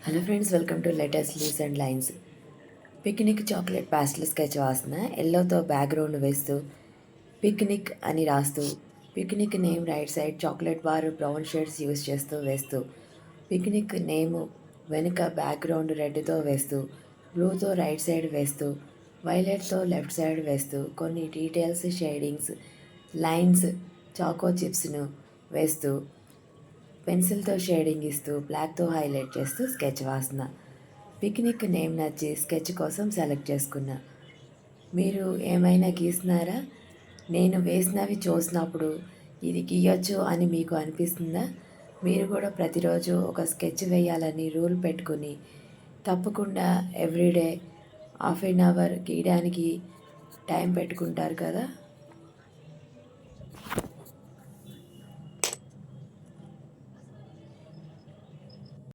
Hello friends, welcome to latest leaves and lines. Picnic chocolate pastel sketch వాసన ఎల్లోతో background వేస్తూ picnic అని రాస్తూ picnic name right side chocolate bar brown shades use చేస్తూ వేస్తూ picnic name వెనుక background రెడ్తో వేస్తూ బ్లూతో right side వేస్తూ వైలెట్తో left side వేస్తూ కొన్ని డీటెయిల్స్ షేడింగ్స్ లైన్స్ చాకో చిప్స్ను వేస్తూ పెన్సిల్తో షేడింగ్ ఇస్తూ బ్లాక్తో హైలైట్ చేస్తూ స్కెచ్ వాసన. పిక్నిక్ నేమ్ నచ్చి స్కెచ్ కోసం సెలెక్ట్ చేసుకున్నా. మీరు ఏమైనా గీస్తున్నారా? నేను వేసినవి చూసినప్పుడు ఇది గీయొచ్చు అని మీకు అనిపిస్తుందా? మీరు కూడా ప్రతిరోజు ఒక స్కెచ్ వేయాలని రూల్ పెట్టుకుని తప్పకుండా ఎవ్రీడే హాఫ్ ఎన్ అవర్ గీయడానికి టైం పెట్టుకుంటారు కదా.